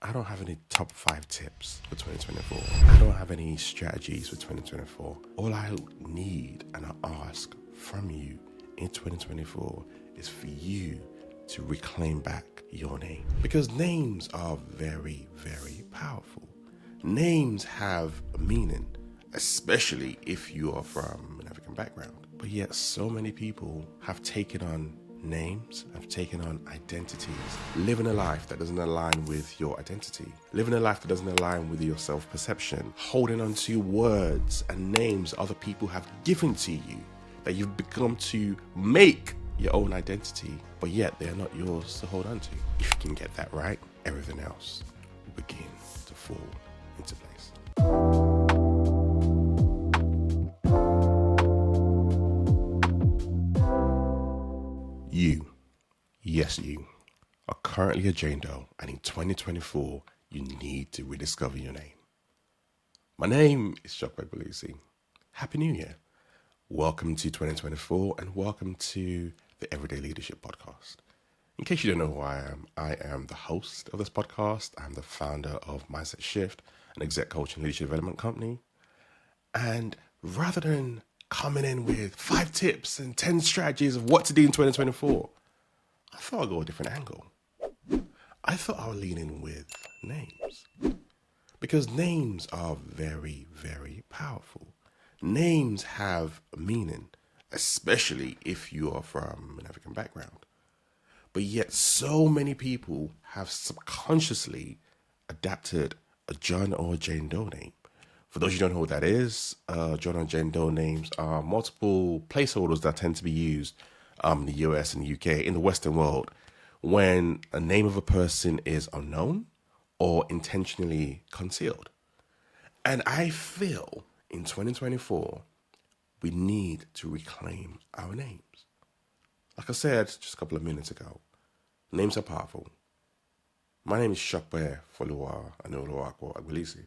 I don't have any top 5 tips for 2024. I don't have any strategies for 2024. All I need and I ask from you in 2024 is for you to reclaim back your name. Because names are very, very powerful. Names have a meaning, especially if you are from an African background. But yet so many people have taken on names, have taken on identities, living a life that doesn't align with your identity, living a life that doesn't align with your self-perception, holding on to words and names other people have given to you that you've become to make your own identity, but yet they are not yours to hold on to. If you can get that right, everything else will begin to fall into place. You, yes you, are currently a Jane Doe, and in 2024, you need to rediscover your name. My name is Sope Agbelusi. Happy New Year. Welcome to 2024 and welcome to the Everyday Leadership Podcast. In case you don't know who I am the host of this podcast. I'm the founder of MindsetShift, an exec coach and leadership development company. And rather than coming in with 5 tips and 10 strategies of what to do in 2024, I thought I'd go a different angle. I thought I would lean in with names. Because names are very, very powerful. Names have a meaning, especially if you are from an African background. But yet so many people have subconsciously adapted a John or Jane Doe name. For those who don't know what that is, John or Jane Doe names are multiple placeholders that tend to be used in the US and the UK, in the Western world, when a name of a person is unknown or intentionally concealed. And I feel in 2024, we need to reclaim our names. Like I said just a couple of minutes ago, names are powerful. My name is Sope Agbelusi.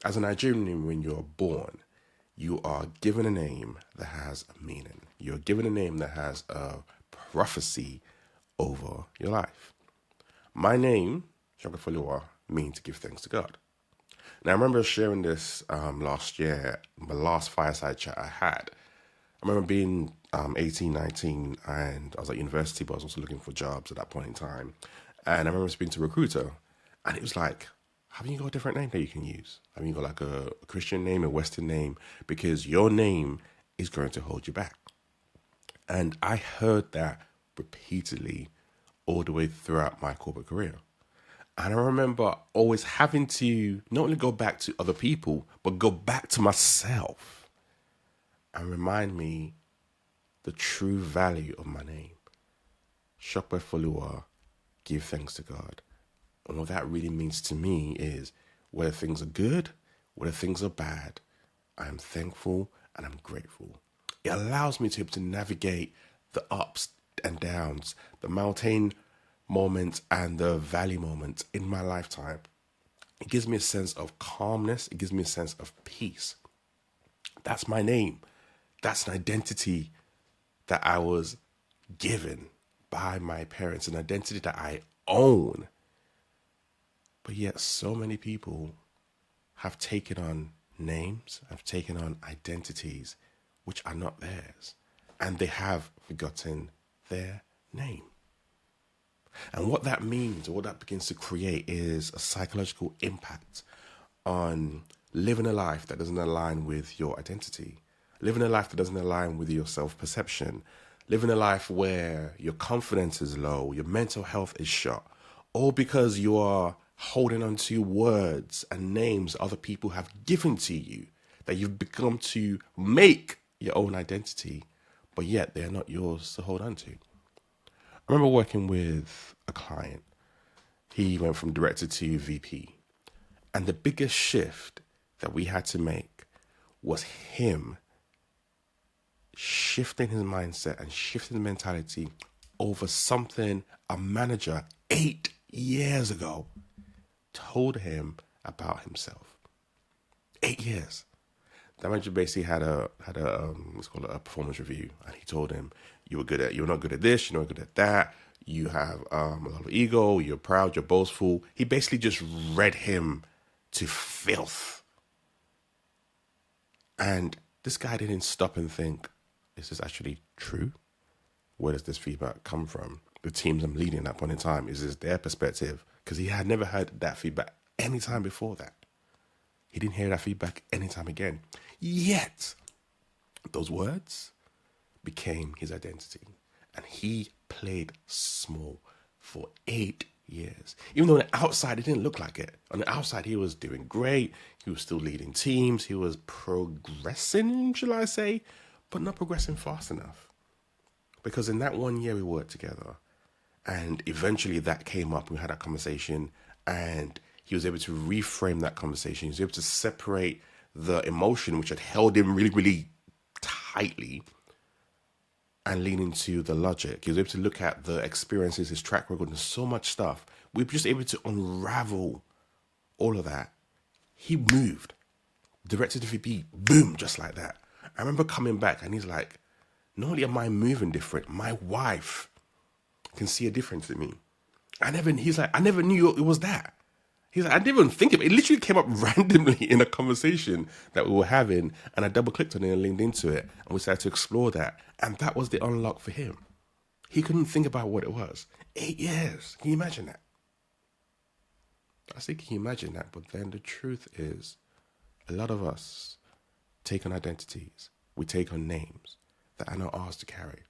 As a Nigerian, when you're born, you are given a name that has a meaning. You're given a name that has a prophecy over your life. My name, Sope Agbelusi, means to give thanks to God. Now, I remember sharing this last year, my last fireside chat I had. I remember being 18, 19, and I was at university, but I was also looking for jobs at that point in time. And I remember speaking to a recruiter, and it was like, haven't you got a different name that you can use? Haven't you got like a Christian name, a Western name? Because your name is going to hold you back. And I heard that repeatedly all the way throughout my corporate career. And I remember always having to not only go back to other people, but go back to myself and remind me the true value of my name. Sope Agbelusi, give thanks to God. And what that really means to me is whether things are good, whether things are bad, I am thankful and I'm grateful. It allows me to be able to navigate the ups and downs, the mountain moments and the valley moments in my lifetime. It gives me a sense of calmness. It gives me a sense of peace. That's my name. That's an identity that I was given by my parents, an identity that I own. But yet so many people have taken on names, have taken on identities which are not theirs, and they have forgotten their name. And what that means, or what that begins to create, is a psychological impact on living a life that doesn't align with your identity, living a life that doesn't align with your self-perception, living a life where your confidence is low, your mental health is shot, all because you are holding on to words and names other people have given to you that you've become to make your own identity, but yet they are not yours to hold on to. I remember working with a client. He went from director to VP. And the biggest shift that we had to make was him shifting his mindset and shifting the mentality over something a manager 8 years ago told him about himself. 8 years. The manager basically had a what's called a performance review, and he told him, you're not good at this, you're not good at that, you have a lot of ego, you're proud, you're boastful. He basically just read him to filth. And this guy didn't stop and think, is this actually true? Where does this feedback come from? The teams I'm leading at that point in time, is this their perspective? Because he had never heard that feedback any time before that. He didn't hear that feedback any time again. Yet, those words became his identity. And he played small for 8 years. Even though on the outside, it didn't look like it. On the outside, he was doing great. He was still leading teams. He was progressing, shall I say, but not progressing fast enough. Because in that 1 year we worked together, and eventually that came up. We had that conversation, and he was able to reframe that conversation. He was able to separate the emotion, which had held him really, really tightly, and lean into the logic. He was able to look at the experiences, his track record, and so much stuff. We were just able to unravel all of that. He moved. Directed the VP, boom, just like that. I remember coming back, and he's like, not only am I moving different, my wife can see a difference in me. He's like, I never knew it was that. He's like, I didn't even think of it. It literally came up randomly in a conversation that we were having, and I double clicked on it and linked into it, and we started to explore that. And that was the unlock for him. He couldn't think about what it was. 8 years. Can you imagine that? I say, can you imagine that? But then the truth is, a lot of us take on identities. We take on names that are not ours to carry.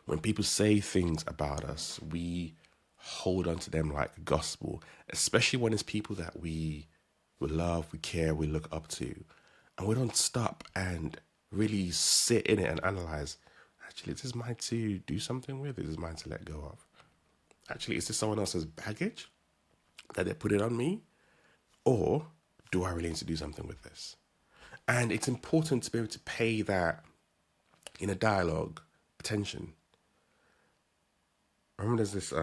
When people say things about us, we hold on to them like gospel, especially when it's people that we love, we care, we look up to. And we don't stop and really sit in it and analyze, actually, this is mine to do something with, this is mine to let go of. Actually, is this someone else's baggage that they put it on me? Or do I really need to do something with this? And it's important to be able to pay that, in a dialogue, attention. I remember there's this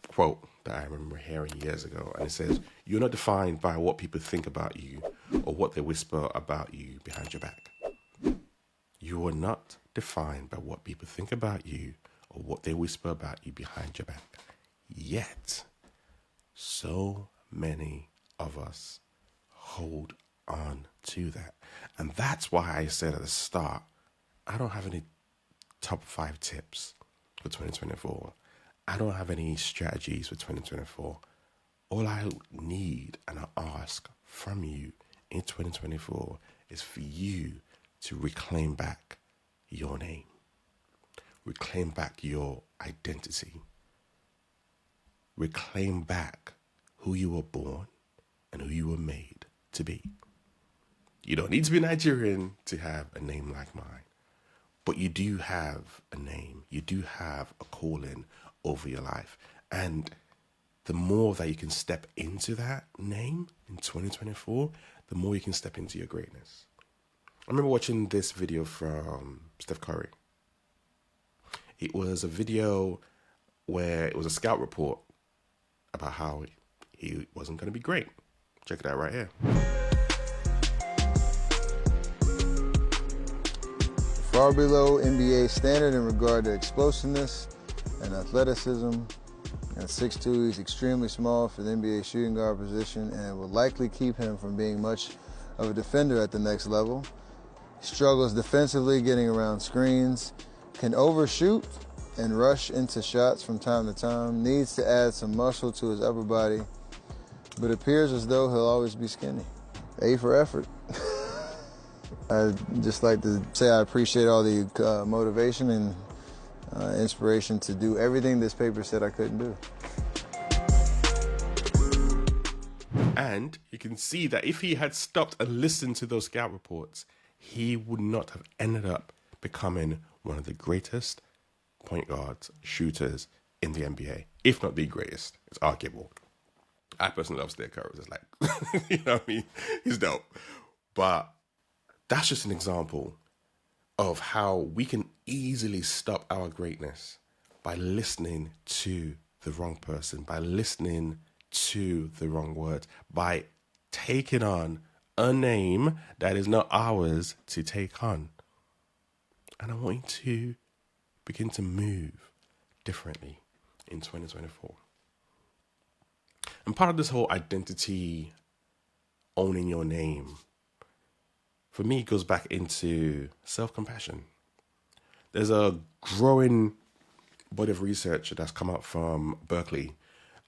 quote that I remember hearing years ago, and it says, you're not defined by what people think about you or what they whisper about you behind your back. You are not defined by what people think about you or what they whisper about you behind your back. Yet, so many of us hold on to that. And that's why I said at the start, I don't have any top 5 tips for 2024. I don't have any strategies for 2024. All I need and I ask from you in 2024 is for you to reclaim back your name, reclaim back your identity, reclaim back who you were born and who you were made to be. You don't need to be Nigerian to have a name like mine, but you do have a name. You do have a calling over your life. And the more that you can step into that name in 2024, the more you can step into your greatness. I remember watching this video from Steph Curry. It was a video where it was a scout report about how he wasn't going to be great. Check it out right here. Far below NBA standard in regard to explosiveness and athleticism. At 6'2", he's extremely small for the NBA shooting guard position, and it will likely keep him from being much of a defender at the next level. Struggles defensively, getting around screens, can overshoot and rush into shots from time to time, needs to add some muscle to his upper body, but appears as though he'll always be skinny. A for effort. I'd just like to say I appreciate all the motivation and inspiration to do everything this paper said I couldn't do. And you can see that if he had stopped and listened to those scout reports, he would not have ended up becoming one of the greatest point guards, shooters in the NBA, if not the greatest. It's arguable. I personally love Steph Curry. It's like, you know what I mean? He's dope. But that's just an example of how we can easily stop our greatness by listening to the wrong person, by listening to the wrong words, by taking on a name that is not ours to take on. And I want you to begin to move differently in 2024. And part of this whole identity, owning your name, for me, goes back into self-compassion. There's a growing body of research that's come out from Berkeley.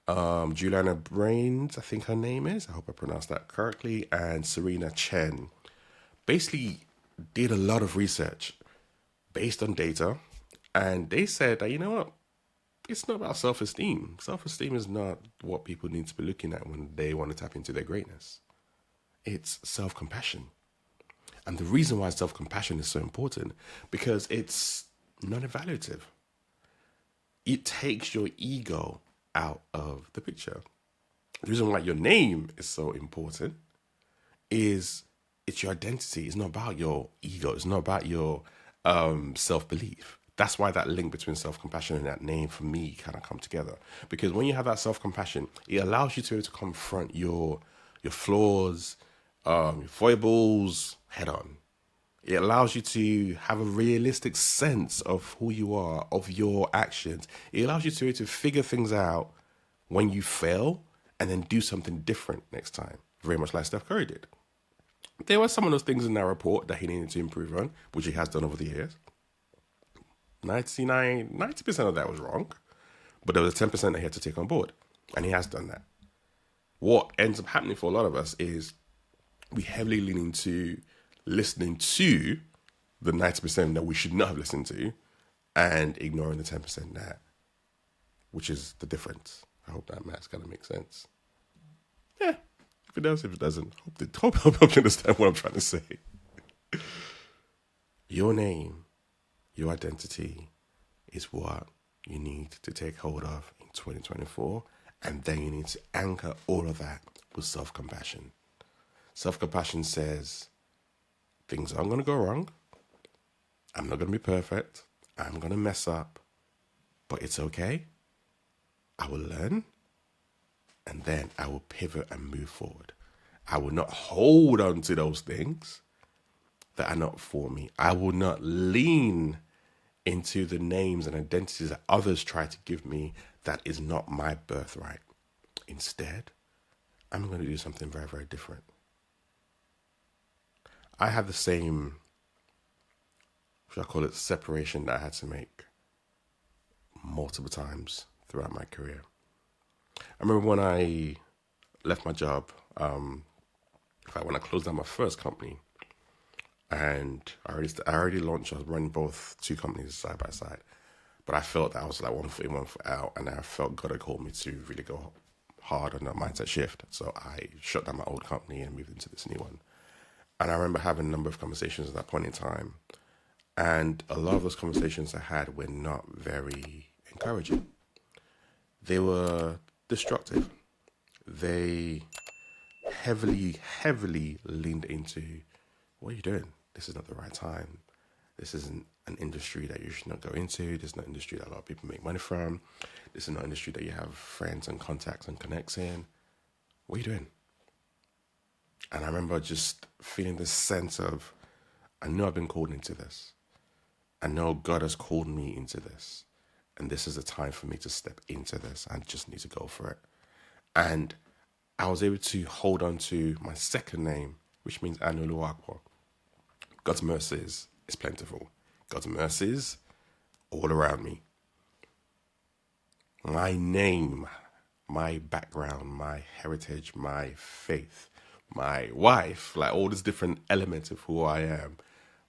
Juliana Brains, I think her name is. I hope I pronounced that correctly. And Serena Chen basically did a lot of research based on data. And they said that, you know what? It's not about self-esteem. Self-esteem is not what people need to be looking at when they want to tap into their greatness. It's self-compassion. And the reason why self-compassion is so important, because it's non-evaluative. It takes your ego out of the picture. The reason why your name is so important is it's your identity. It's not about your ego. It's not about your self-belief. That's why that link between self-compassion and that name for me kind of come together. Because when you have that self-compassion, it allows you to be able to confront your flaws, your foibles head on. It allows you to have a realistic sense of who you are, of your actions. It allows you to be able to figure things out when you fail and then do something different next time. Very much like Steph Curry did. There were some of those things in that report that he needed to improve on, which he has done over the years. 90% of that was wrong, but there was 10% that he had to take on board, and he has done that. What ends up happening for a lot of us is we heavily lean into listening to the 90% that we should not have listened to and ignoring the 10% that, which is the difference. I hope that math's going to make sense. Yeah, if it does, if it doesn't, hope you understand what I'm trying to say. Your name, your identity is what you need to take hold of in 2024. And then you need to anchor all of that with self-compassion. Self-compassion says, things aren't going to go wrong. I'm not going to be perfect. I'm going to mess up. But it's okay. I will learn. And then I will pivot and move forward. I will not hold on to those things that are not for me. I will not lean into the names and identities that others try to give me that is not my birthright. Instead, I'm going to do something very, very different. I have the same, should I call it, separation that I had to make multiple times throughout my career. I remember when I left my job, in fact, when I closed down my first company, and I already launched, I was running both two companies side by side, but I felt that I was like 1 foot in, 1 foot out, and I felt God had called me to really go hard on that mindset shift. So I shut down my old company and moved into this new one. And I remember having a number of conversations at that point in time. And a lot of those conversations I had were not very encouraging. They were destructive. They heavily leaned into, what are you doing? This is not the right time. This isn't an industry that you should not go into. This is not an industry that a lot of people make money from. This is not an industry that you have friends and contacts and connects in. What are you doing? And I remember just feeling this sense of, I know I've been called into this. I know God has called me into this. And this is the time for me to step into this. I just need to go for it. And I was able to hold on to my second name, which means Anuluakwa. God's mercies is plentiful. God's mercies all around me. My name, my background, my heritage, my faith, my wife, like all these different elements of who I am,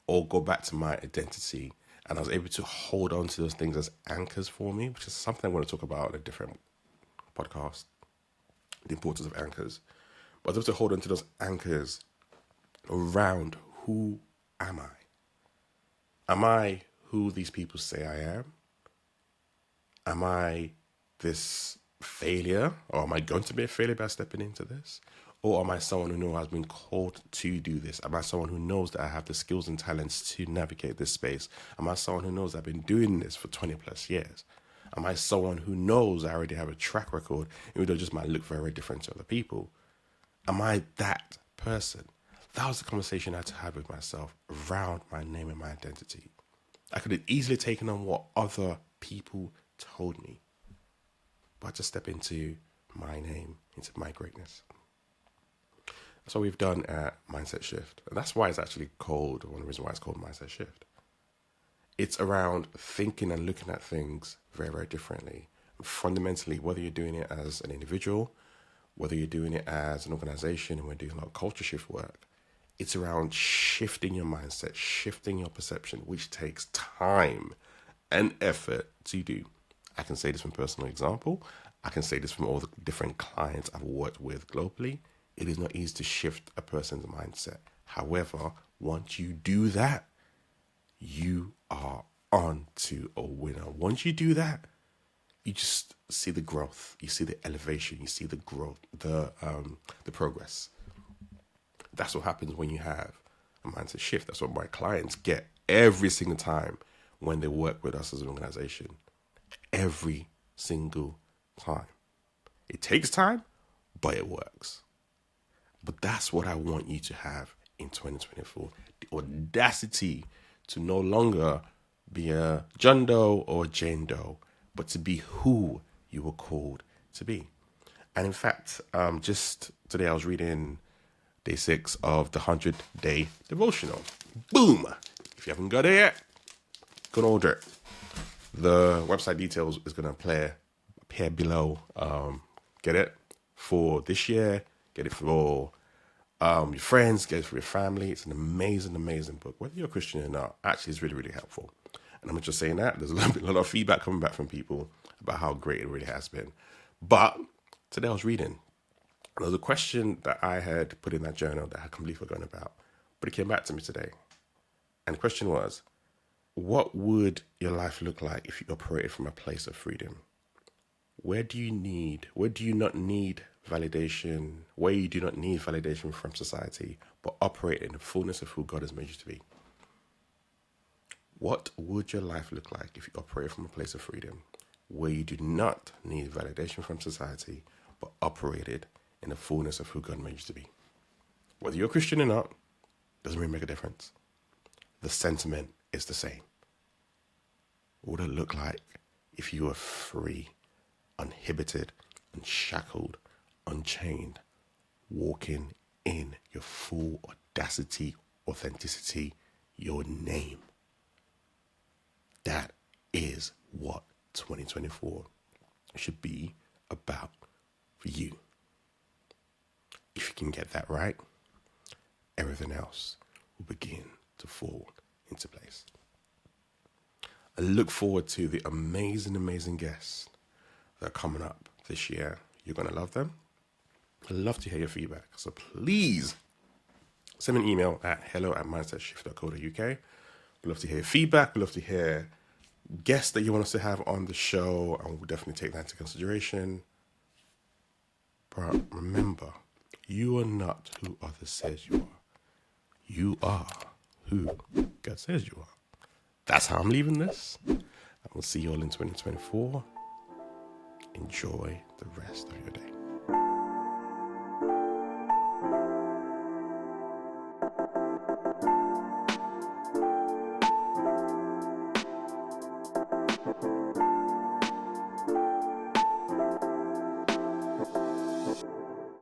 all go back to my identity. And I was able to hold on to those things as anchors for me, which is something I'm going to talk about in a different podcast, the importance of anchors. But I was able to hold on to those anchors around who am I? Am I who these people say I am? Am I this failure? Or am I going to be a failure by stepping into this? Or am I someone who has been called to do this? Am I someone who knows that I have the skills and talents to navigate this space? Am I someone who knows I've been doing this for 20 plus years? Am I someone who knows I already have a track record, even though it just might look very different to other people? Am I that person? That was the conversation I had to have with myself around my name and my identity. I could have easily taken on what other people told me, but to step into my name, into my greatness. That's what we've done at Mindset Shift. And that's why it's actually called, one of the reasons why it's called Mindset Shift. It's around thinking and looking at things very, very differently. Fundamentally, whether you're doing it as an individual, whether you're doing it as an organization, and we're doing a lot of culture shift work, it's around shifting your mindset, shifting your perception, which takes time and effort to do. I can say this from personal example. I can say this from all the different clients I've worked with globally. It is not easy to shift a person's mindset. However, once you do that, you are on to a winner. Once you do that, you just see the growth, you see the elevation, you see the growth, the progress. That's what happens when you have a mindset shift. That's what my clients get every single time when they work with us as an organization. Every single time. It takes time, but it works. But that's what I want you to have in 2024. The audacity to no longer be a John Doe or a Jane Doe, but to be who you were called to be. And in fact, just today I was reading day 6 of the 100-day devotional. Boom! If you haven't got it yet, go and order it. The website details is going to appear below. Get it for this year. Get it for your friends. Get it for your family. It's an amazing, amazing book. Whether you're a Christian or not, actually, it's really, really helpful. And I'm just saying that. There's a lot of feedback coming back from people about how great it really has been. But today I was reading. There was a question that I had put in that journal that I had completely forgotten about. But it came back to me today. And the question was, what would your life look like if you operated from a place of freedom? Where do you not need validation, where you do not need validation from society, but operate in the fullness of who God has made you to be? What would your life look like if you operate from a place of freedom, where you do not need validation from society, but operated in the fullness of who God made you to be? Whether you're a Christian or not, doesn't really make a difference. The sentiment is the same. What would it look like if you were free, uninhibited, unshackled, unchained, walking in your full audacity, authenticity, your name? That is what 2024 should be about for you. If you can get that right, everything else will begin to fall into place. I look forward to the amazing, amazing guests that are coming up this year. You're going to love them. I'd love to hear your feedback. So please send me an email at hello@mindsetshift.co.uk. We'd love to hear feedback. We'd love to hear guests that you want us to have on the show, and we'll definitely take that into consideration. But remember, you are not who others says you are. You are who God says you are. That's how I'm leaving this. I will see you all in 2024. Enjoy the rest of your day.